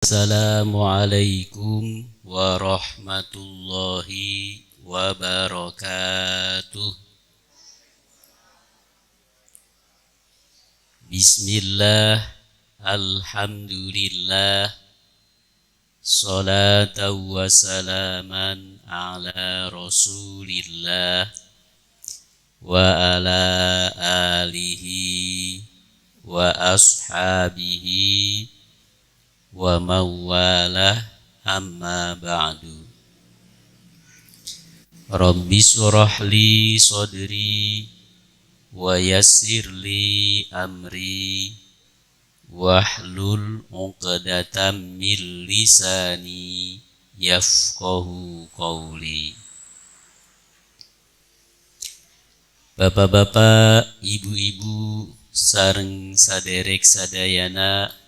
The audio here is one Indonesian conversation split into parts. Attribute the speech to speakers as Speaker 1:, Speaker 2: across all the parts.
Speaker 1: Assalamualaikum warahmatullahi wabarakatuh. Bismillah, alhamdulillah, salatan wa salaman ala rasulillah wa ala alihi wa ashabihi wa mawalah, amma ba'du. Rabbi surah li sadri wa yassir li amri wahlul 'uqdatam min lisani yafqahu qawli. Bapak-bapak, ibu-ibu sareng saderek sadayana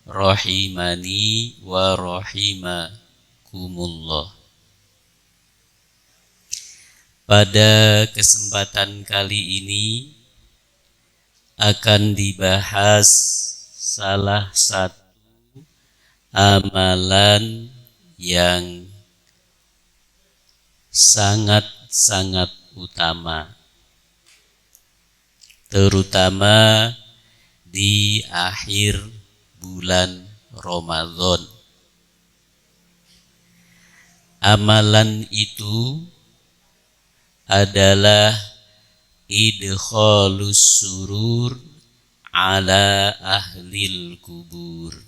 Speaker 1: rahimani wa rahimakumullah. Pada kesempatan kali ini akan dibahas salah satu amalan yang sangat-sangat utama, terutama di akhir bulan Ramadan. Amalan itu adalah idkhalus surur ala ahlil kubur,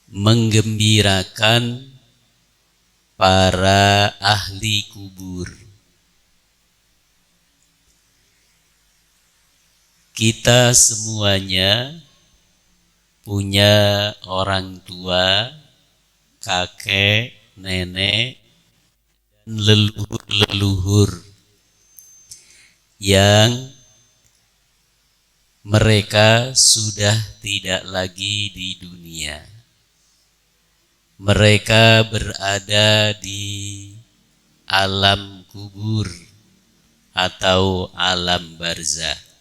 Speaker 1: menggembirakan para ahli kubur. Kita semuanya punya orang tua, kakek, nenek, dan leluhur-leluhur yang mereka sudah tidak lagi di dunia. Mereka berada di alam kubur atau alam barzakh.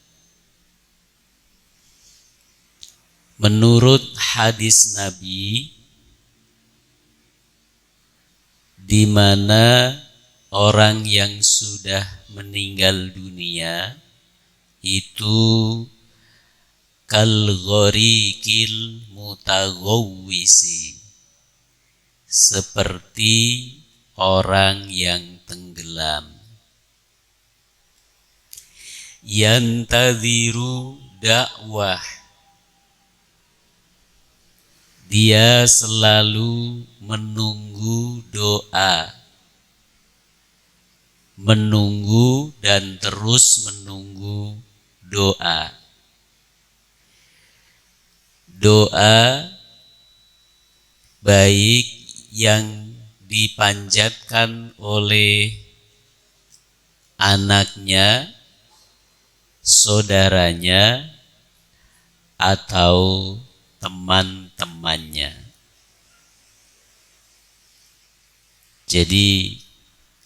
Speaker 1: Menurut hadis Nabi, di mana orang yang sudah meninggal dunia itu kal ghariqil mutaghawwisi, seperti orang yang tenggelam. Yantadhiru dakwah, dia selalu menunggu doa, menunggu dan terus menunggu doa. Doa baik yang dipanjatkan oleh anaknya, saudaranya, atau teman-temannya. Jadi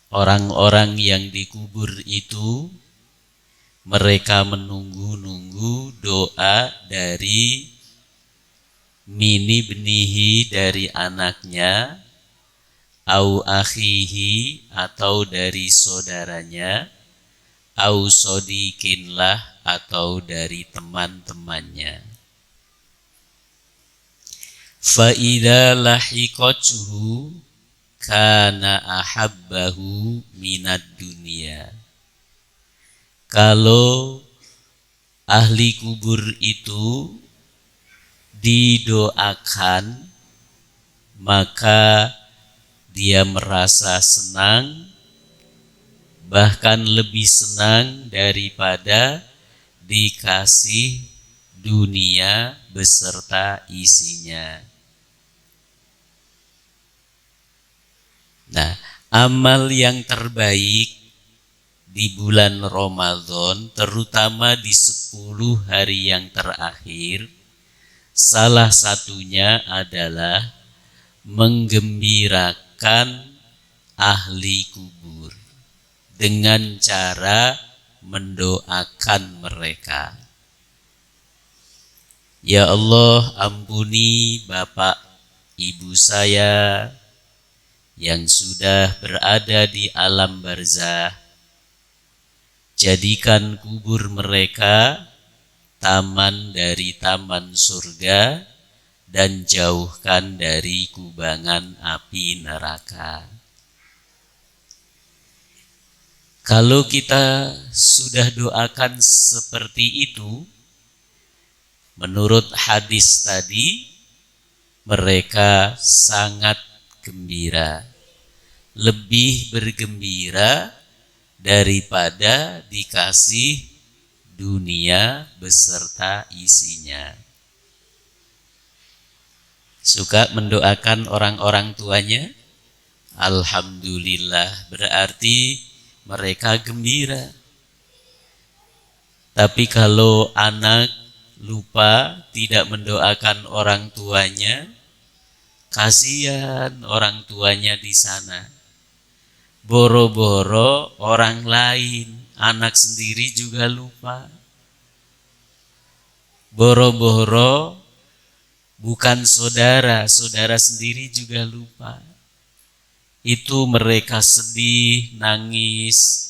Speaker 1: orang-orang yang dikubur itu mereka menunggu-nunggu doa dari mini benihi, dari anaknya, au akhihi, atau dari saudaranya, au sodikinlah, atau dari teman-temannya. Fa'idha lahiqatuhu kana ahabbahu minad dunia. Kalau ahli kubur itu didoakan, maka dia merasa senang, bahkan lebih senang daripada dikasih dunia beserta isinya. Nah, amal yang terbaik di bulan Ramadan, terutama di 10 hari yang terakhir, salah satunya adalah menggembirakan ahli kubur dengan cara mendoakan mereka. Ya Allah, ampuni bapak ibu saya yang sudah berada di alam barzah. Jadikan kubur mereka taman dari taman surga dan jauhkan dari kubangan api neraka. Kalau kita sudah doakan seperti itu, menurut hadis tadi, mereka sangat gembira, lebih bergembira daripada dikasih dunia beserta isinya. Suka mendoakan orang-orang tuanya? Alhamdulillah, berarti mereka gembira. Tapi kalau anak lupa tidak mendoakan orang tuanya, kasihan orang tuanya di sana. Boro-boro orang lain, anak sendiri juga lupa. Boro-boro bukan saudara, saudara sendiri juga lupa. Itu mereka sedih, nangis.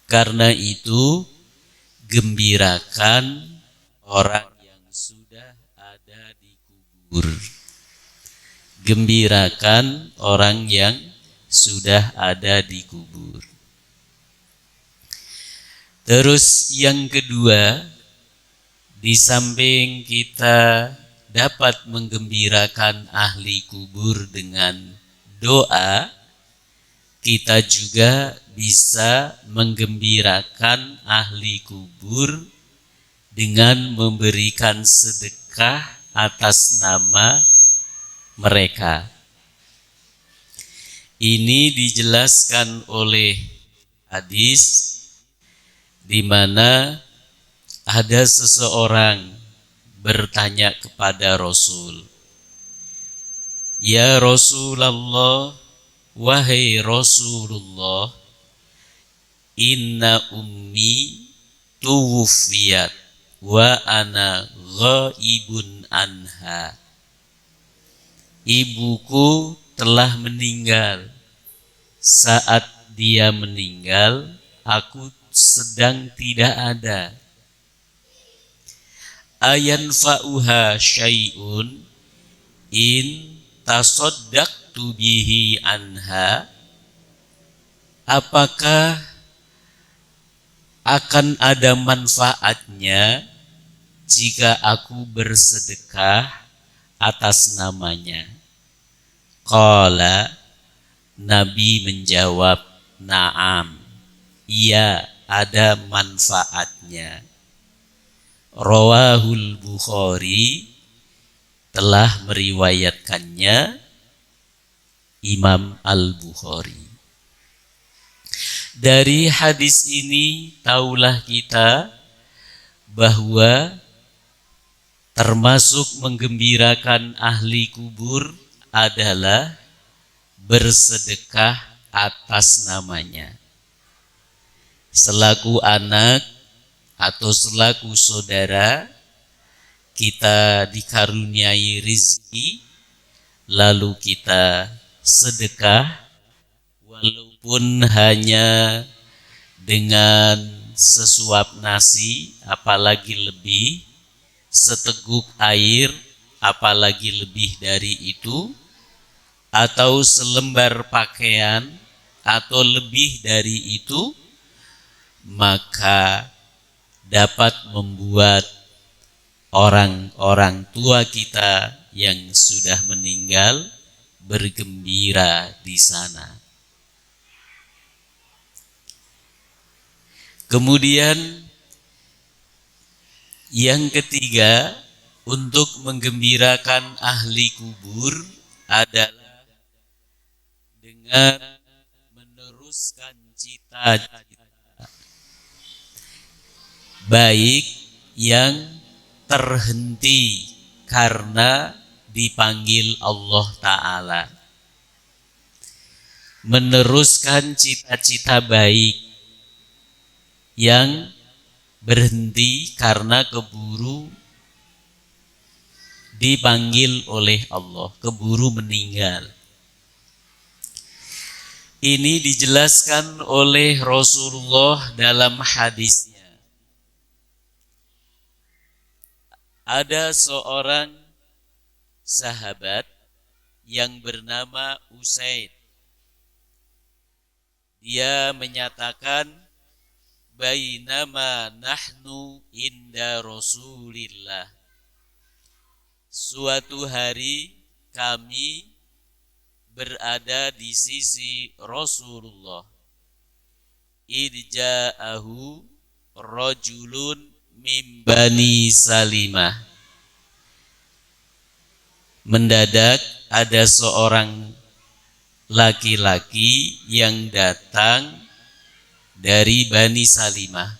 Speaker 1: Karena itu, gembirakan orang yang sudah ada di kubur. Gembirakan orang yang sudah ada di kubur. Terus yang kedua, di samping kita dapat menggembirakan ahli kubur dengan doa, kita juga bisa menggembirakan ahli kubur dengan memberikan sedekah atas nama mereka. Ini dijelaskan oleh hadis di mana ada seseorang bertanya kepada Rasul, "Ya Rasulullah, wahai Rasulullah, inna ummi tuwfiyat wa ana ghaibun anha." Ibuku telah meninggal. Saat dia meninggal, aku sedang tidak ada. Ayanfa'uha syai'un in tasaddaqtu bihi anha. Apakah akan ada manfaatnya jika aku bersedekah atas namanya? Qala, Nabi menjawab, na'am, iya, ada manfaatnya. Rawahul Bukhari, telah meriwayatkannya Imam Al-Bukhari. Dari hadis ini taulah kita bahwa termasuk menggembirakan ahli kubur adalah bersedekah atas namanya. Selaku anak atau selaku saudara, kita dikaruniai rizki, lalu kita sedekah, walaupun hanya dengan sesuap nasi, apalagi lebih, seteguk air, apalagi lebih dari itu, atau selembar pakaian, atau lebih dari itu, maka dapat membuat orang-orang tua kita yang sudah meninggal bergembira di sana. Kemudian yang ketiga, untuk menggembirakan ahli kubur adalah dengan meneruskan cita-cita baik yang terhenti karena dipanggil Allah Ta'ala. Meneruskan cita-cita baik yang berhenti karena keburu dipanggil oleh Allah, keburu meninggal. Ini dijelaskan oleh Rasulullah dalam hadisnya. Ada seorang sahabat yang bernama Usaid. Dia menyatakan, bainama nahnu inda Rasulillah. Suatu hari kami berada di sisi Rasulullah. Idja'ahu rajulun min Bani Salimah. Mendadak ada seorang laki-laki yang datang dari Bani Salimah.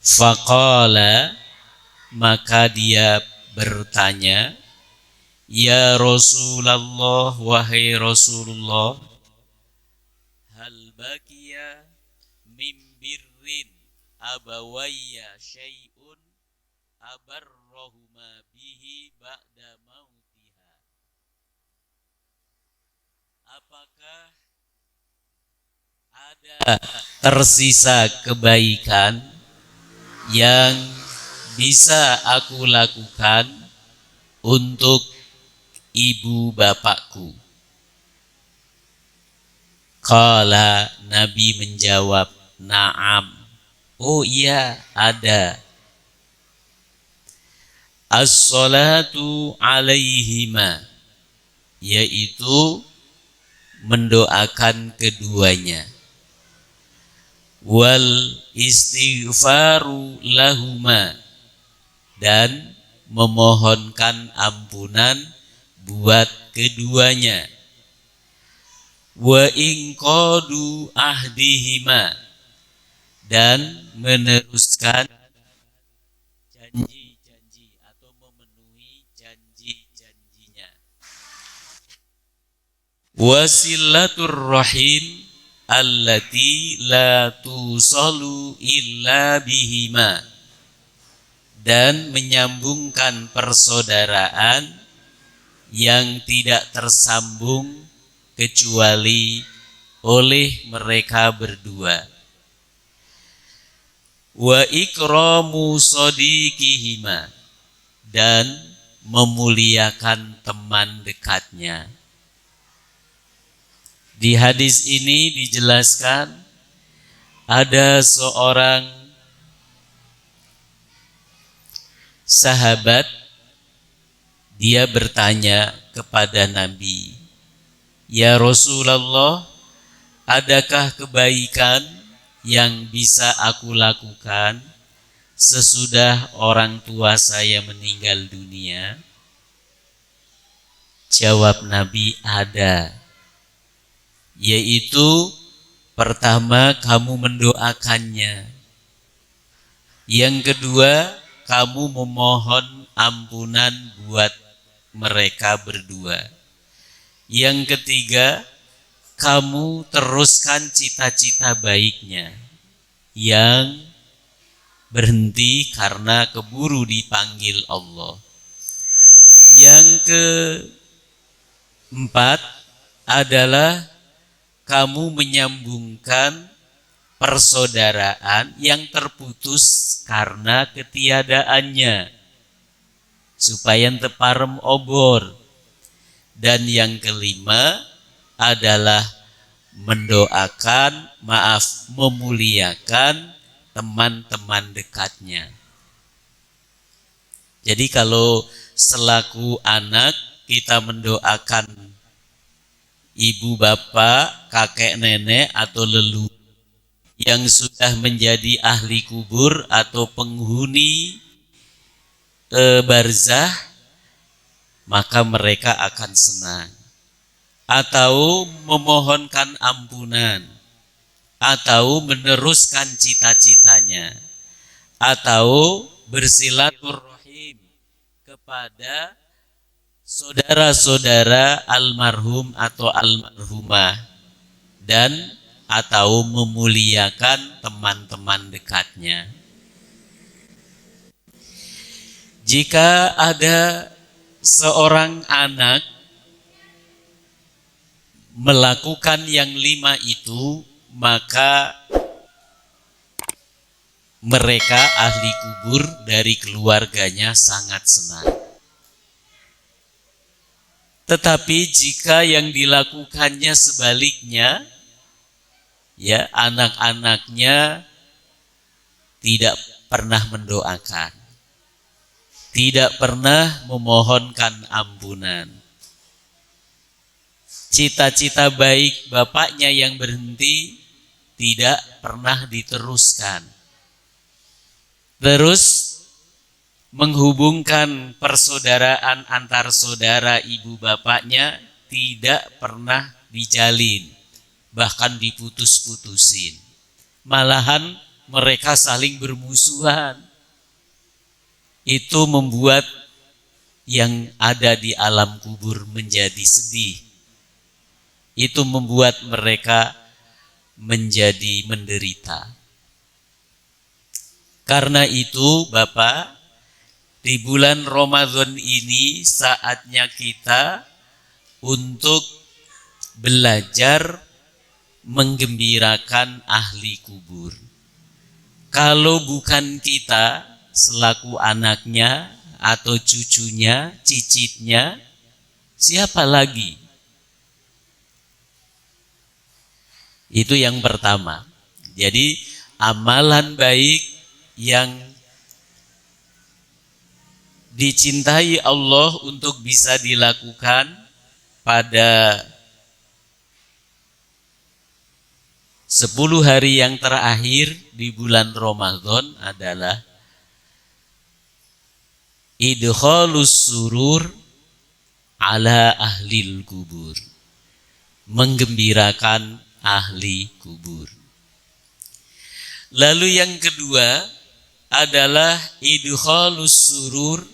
Speaker 1: Faqala, maka dia bertanya, ya Rasulullah, wahai Rasulullah, hal baqiya min birrin abawayya syai'un abarrahuma bihi ba'da mautiha. Apakah ada tersisa kebaikan yang bisa aku lakukan untuk ibu bapakku? Qala, Nabi menjawab, na'am. Oh iya, ada. As-salatu alaihima, yaitu mendoakan keduanya. Wal istighfaru lahuma, dan memohonkan ampunan buat keduanya. Wa inqadu ahdihima, dan meneruskan janji-janji atau memenuhi janji-janjinya. Wasilatur rahim allati la tusalu illa bihima, dan menyambungkan persaudaraan yang tidak tersambung kecuali oleh mereka berdua. Wa ikramu sadiqihima, dan memuliakan teman dekatnya. Di hadis ini dijelaskan ada seorang sahabat, dia bertanya kepada Nabi, ya Rasulullah, adakah kebaikan yang bisa aku lakukan sesudah orang tua saya meninggal dunia? Jawab Nabi, ada. Yaitu pertama, kamu mendoakannya. Yang kedua, kamu memohon ampunan buat mereka berdua. Yang ketiga, kamu teruskan cita-cita baiknya yang berhenti karena keburu dipanggil Allah. Yang keempat adalah kamu menyambungkan persaudaraan yang terputus karena ketiadaannya, supaya teparem obor. Dan yang kelima adalah memuliakan teman-teman dekatnya. Jadi kalau selaku anak kita mendoakan ibu bapak, kakek nenek atau leluhur yang sudah menjadi ahli kubur atau penghuni barzah, maka mereka akan senang. Atau memohonkan ampunan, atau meneruskan cita-citanya, atau bersilaturahim kepada saudara-saudara almarhum atau almarhumah, dan atau memuliakan teman-teman dekatnya. Jika ada seorang anak melakukan yang 5 itu, maka mereka ahli kubur dari keluarganya sangat senang. Tetapi jika yang dilakukannya sebaliknya, ya, anak-anaknya tidak pernah mendoakan, tidak pernah memohonkan ampunan. Cita-cita baik bapaknya yang berhenti tidak pernah diteruskan. Terus menghubungkan persaudaraan antar saudara ibu bapaknya tidak pernah dijalin, bahkan diputus-putusin. Malahan mereka saling bermusuhan. Itu membuat yang ada di alam kubur menjadi sedih. Itu membuat mereka menjadi menderita. Karena itu, Bapak, di bulan Ramadan ini saatnya kita untuk belajar menggembirakan ahli kubur. Kalau bukan kita selaku anaknya atau cucunya, cicitnya, siapa lagi? Itu yang pertama. Jadi amalan baik yang dicintai Allah untuk bisa dilakukan pada 10 hari yang terakhir di bulan Ramadan adalah idkhalus surur ala ahlil kubur, menggembirakan ahli kubur. Lalu yang kedua adalah idkhalus surur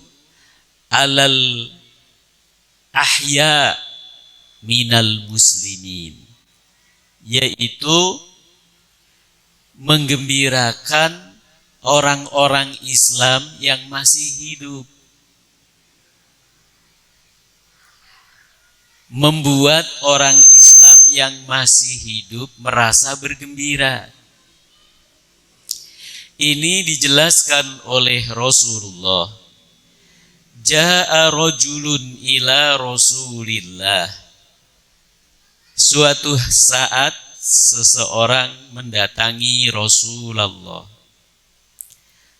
Speaker 1: alal ahya minal muslimin, yaitu menggembirakan orang-orang Islam yang masih hidup, membuat orang Islam yang masih hidup merasa bergembira. Ini dijelaskan oleh Rasulullah. Ja'a rajulun ila Rasulillah. Suatu saat seseorang mendatangi Rasulullah.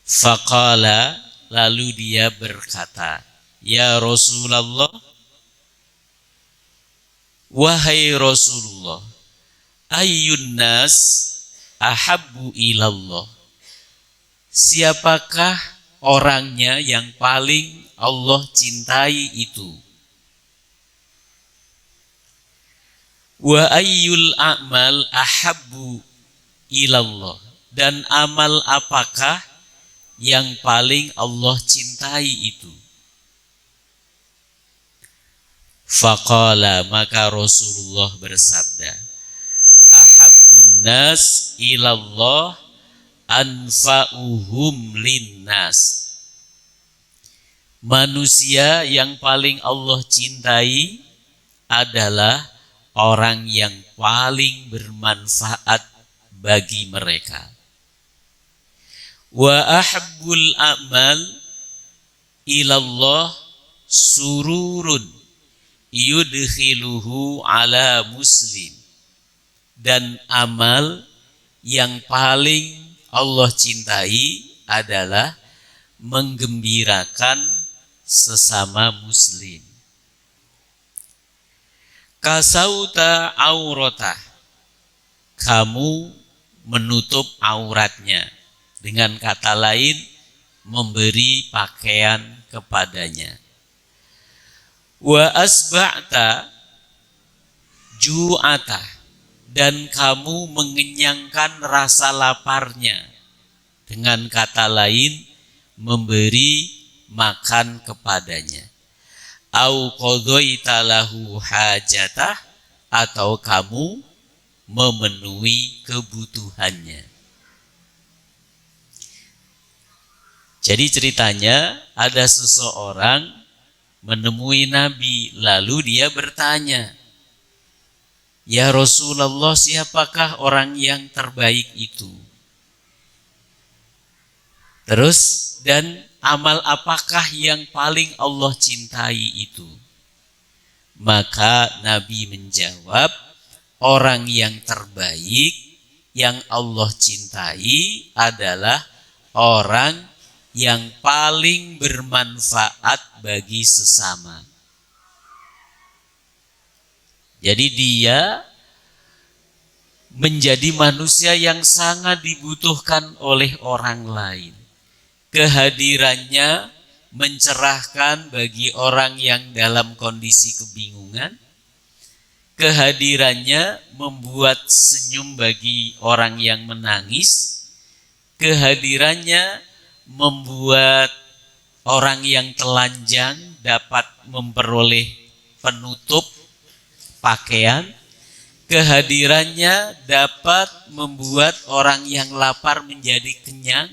Speaker 1: Faqala, lalu dia berkata, ya Rasulullah, wahai Rasulullah, ayyun nas ahabbu ilallah. Siapakah orangnya yang paling Allah cintai itu? Wa ayyul a'mal ahabbu ilallah. Dan amal apakah yang paling Allah cintai itu? Faqala, maka Rasulullah bersabda, ahabbun nas ilallah anfa'uhum linnas. Manusia yang paling Allah cintai adalah orang yang paling bermanfaat bagi mereka. Wa ahabbul a'mal ilallah sururun yudkhiluhu ala muslim. Dan amal yang paling Allah cintai adalah menggembirakan sesama muslim. Kasauta auratah, kamu menutup auratnya. Dengan kata lain, memberi pakaian kepadanya. Wa asba'ta ju'atah, dan kamu mengenyangkan rasa laparnya. Dengan kata lain, memberi makan kepadanya. Au qadhaita lahu hajatah, atau kamu memenuhi kebutuhannya. Jadi ceritanya ada seseorang menemui Nabi, lalu dia bertanya, "Ya Rasulullah, siapakah orang yang terbaik itu? Terus, dan amal apakah yang paling Allah cintai itu?" Maka Nabi menjawab, orang yang terbaik yang Allah cintai adalah orang yang paling bermanfaat bagi sesama. Jadi dia menjadi manusia yang sangat dibutuhkan oleh orang lain. Kehadirannya mencerahkan bagi orang yang dalam kondisi kebingungan. Kehadirannya membuat senyum bagi orang yang menangis. Kehadirannya membuat orang yang telanjang dapat memperoleh penutup pakaian. Kehadirannya dapat membuat orang yang lapar menjadi kenyang.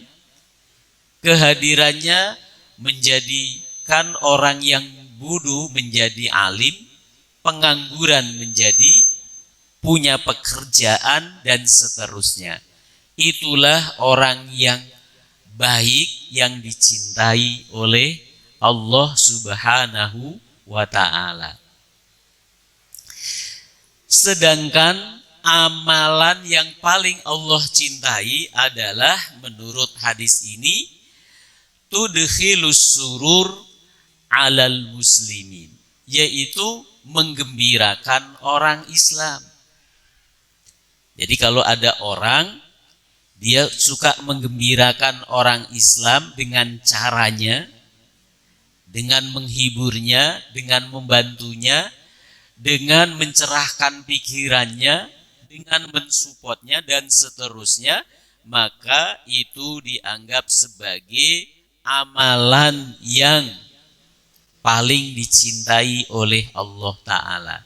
Speaker 1: Kehadirannya menjadikan orang yang bodoh menjadi alim, pengangguran menjadi punya pekerjaan, dan seterusnya. Itulah orang yang baik yang dicintai oleh Allah Subhanahu wa ta'ala. Sedangkan amalan yang paling Allah cintai adalah menurut hadis ini, tudkhilus surur alal muslimin, yaitu menggembirakan orang Islam. Jadi kalau ada orang, dia suka menggembirakan orang Islam dengan caranya, dengan menghiburnya, dengan membantunya, dengan mencerahkan pikirannya, dengan mensupportnya, dan seterusnya, maka itu dianggap sebagai amalan yang paling dicintai oleh Allah Ta'ala.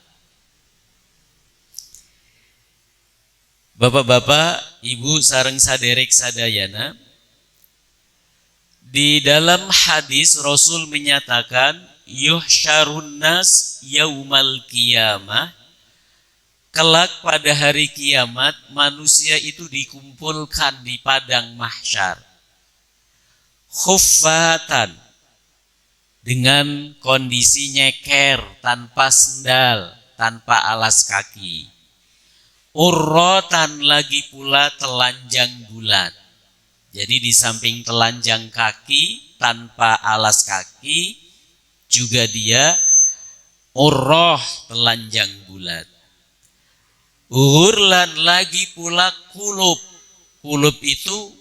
Speaker 1: Bapak-bapak, ibu sareng saderek sadayana, di dalam hadis Rasul menyatakan, yuhsyarun nas yaumal qiyamah, kelak pada hari kiamat manusia itu dikumpulkan di padang mahsyar, khuffatan, dengan kondisi nyeker, tanpa sendal, tanpa alas kaki, urrotan, lagi pula telanjang bulat. Jadi di samping telanjang kaki, tanpa alas kaki, juga dia urroh, telanjang bulat. Uhurlan, lagi pula kulub. Kulub itu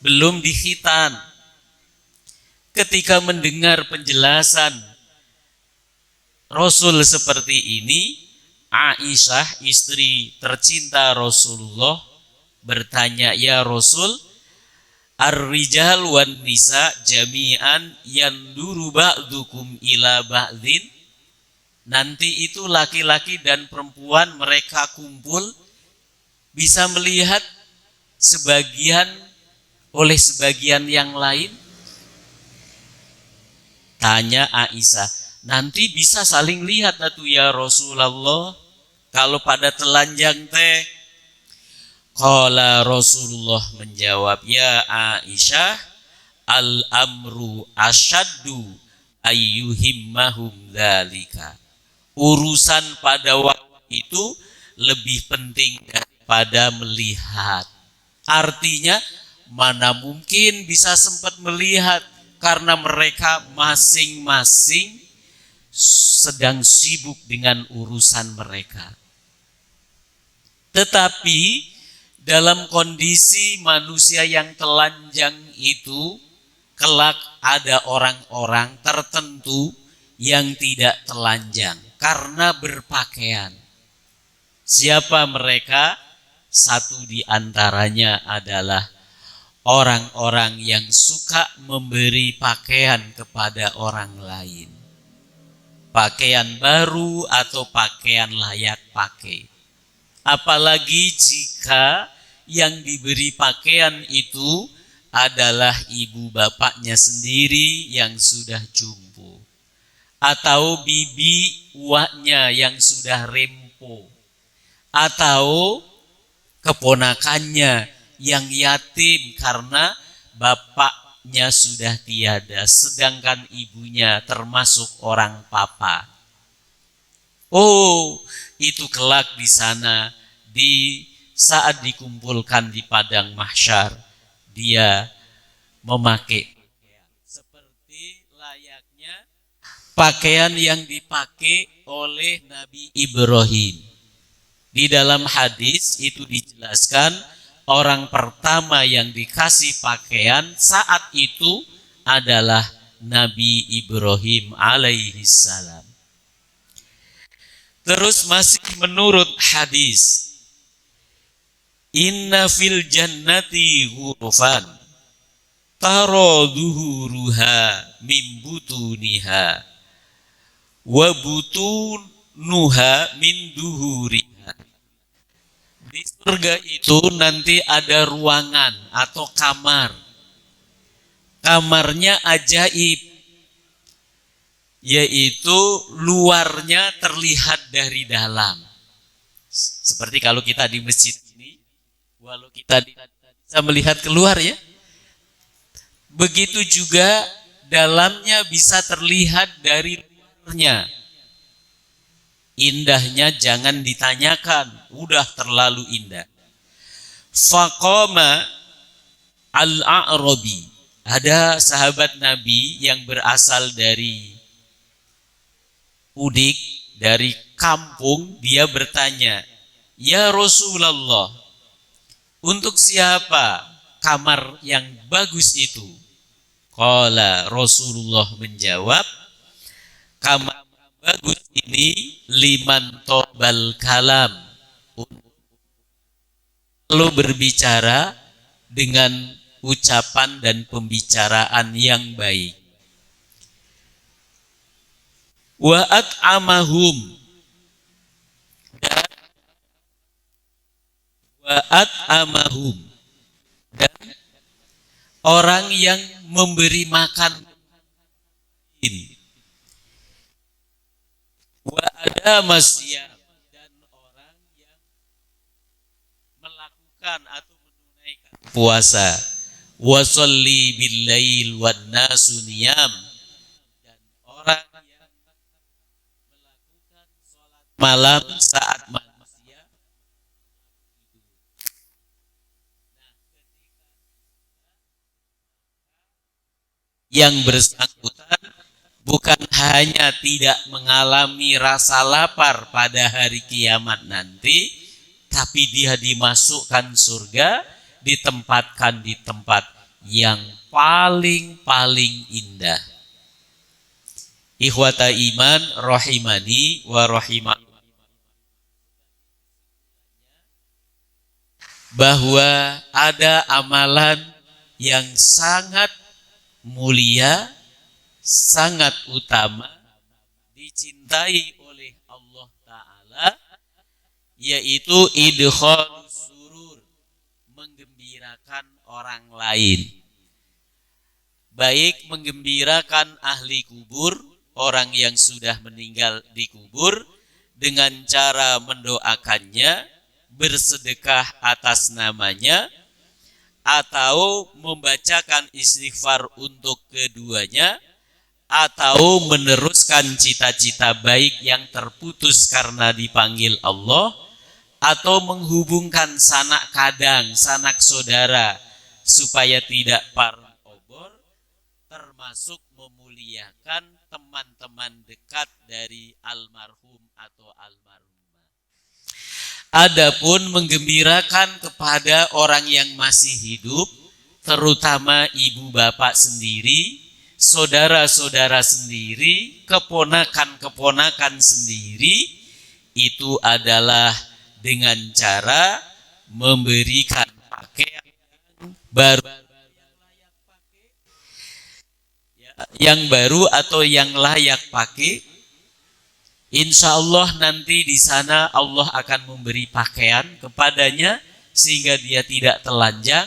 Speaker 1: belum dikhitan. Ketika mendengar penjelasan Rasul seperti ini, Aisyah, istri tercinta Rasulullah, bertanya, "Ya Rasul, ar-rijal wan nisa jami'an yanduru ba'dukum ila ba'din?" Nanti itu laki-laki dan perempuan mereka kumpul, bisa melihat sebagian oleh sebagian yang lain. Tanya Aisyah, nanti bisa saling lihat atuh ya Rasulullah, kalau pada telanjang teh? Qala, Rasulullah menjawab, "Ya Aisyah, al-amru asyaddu ayyuhimmahum dzalika." Urusan pada waktu itu lebih penting daripada melihat. Artinya, mana mungkin bisa sempat melihat, karena mereka masing-masing sedang sibuk dengan urusan mereka. Tetapi dalam kondisi manusia yang telanjang itu, kelak ada orang-orang tertentu yang tidak telanjang karena berpakaian. Siapa mereka? Satu di antaranya adalah orang-orang yang suka memberi pakaian kepada orang lain. Pakaian baru atau pakaian layak pakai. Apalagi jika yang diberi pakaian itu adalah ibu bapaknya sendiri yang sudah jumbo. atau bibi uaknya yang sudah rempo, atau keponakannya yang yatim karena bapaknya sudah tiada, sedangkan ibunya termasuk orang papa. Oh, itu kelak di sana, di saat dikumpulkan di padang mahsyar, dia memakai seperti layaknya pakaian yang dipakai oleh Nabi Ibrahim. Di dalam hadis itu dijelaskan orang pertama yang dikasih pakaian saat itu adalah Nabi Ibrahim alaihissalam. Terus masih menurut hadis, inna fil jannati ghurfan tara duhuruha min butuniha wa butunuha min duhuriha. Di surga itu nanti ada ruangan atau kamar. Kamarnya ajaib, yaitu luarnya terlihat dari dalam. Seperti kalau kita di masjid ini, walau kita bisa melihat keluar ya, begitu juga dalamnya bisa terlihat dari luarnya. Indahnya jangan ditanyakan, udah terlalu indah. Faqama al-A'rabi, ada sahabat Nabi yang berasal dari Udik, dari kampung. Dia bertanya, ya Rasulullah, untuk siapa kamar yang bagus itu? Qala, Rasulullah menjawab, kamar bagus ini liman tobal kalam, lalu berbicara dengan ucapan dan pembicaraan yang baik. Wa at'amahum, dan orang yang memberi makan. Wa adama siyam, dan orang yang melakukan atau menunaikan puasa. Wa sholli bil lail wan nasu niyam, dan orang yang melakukan sholat malam saat manusia. Yang bersangkutan bukan hanya tidak mengalami rasa lapar pada hari kiamat nanti, tapi dia dimasukkan surga, ditempatkan di tempat yang paling indah. Ikhwata iman rahimani wa rahimah, bahwa ada amalan yang sangat mulia, sangat utama, dicintai oleh Allah Ta'ala, yaitu idkhalus surur, menggembirakan orang lain. Baik menggembirakan ahli kubur, orang yang sudah meninggal di kubur, dengan cara mendoakannya, bersedekah atas namanya, atau membacakan istighfar untuk keduanya, atau meneruskan cita-cita baik yang terputus karena dipanggil Allah, atau menghubungkan sanak kadang, sanak saudara supaya tidak parun obor, termasuk memuliakan teman-teman dekat dari almarhum atau almarhumah. Adapun menggembirakan kepada orang yang masih hidup, terutama ibu bapak sendiri, saudara-saudara sendiri, keponakan-keponakan sendiri, itu adalah dengan cara memberikan pakaian baru, yang baru atau yang layak pakai. Insya Allah nanti di sana Allah akan memberi pakaian kepadanya sehingga dia tidak telanjang,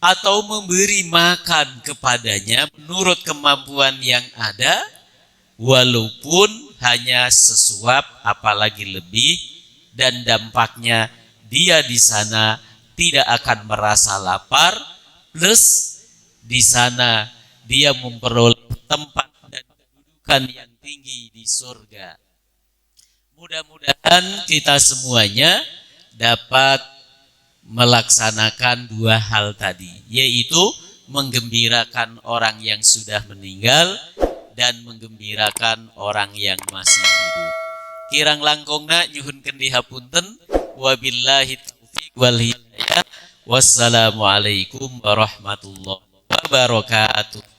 Speaker 1: atau memberi makan kepadanya menurut kemampuan yang ada, walaupun hanya sesuap apalagi lebih, dan dampaknya dia di sana tidak akan merasa lapar, plus di sana dia memperoleh tempat dan kedudukan yang tinggi di surga. Mudah-mudahan kita semuanya dapat melaksanakan dua hal tadi, yaitu menggembirakan orang yang sudah meninggal dan menggembirakan orang yang masih hidup. Kirang langkungna nyuhun kendi hapunten, wabillahi taufiq wal hidayah. Wassalamualaikum warahmatullahi wabarakatuh.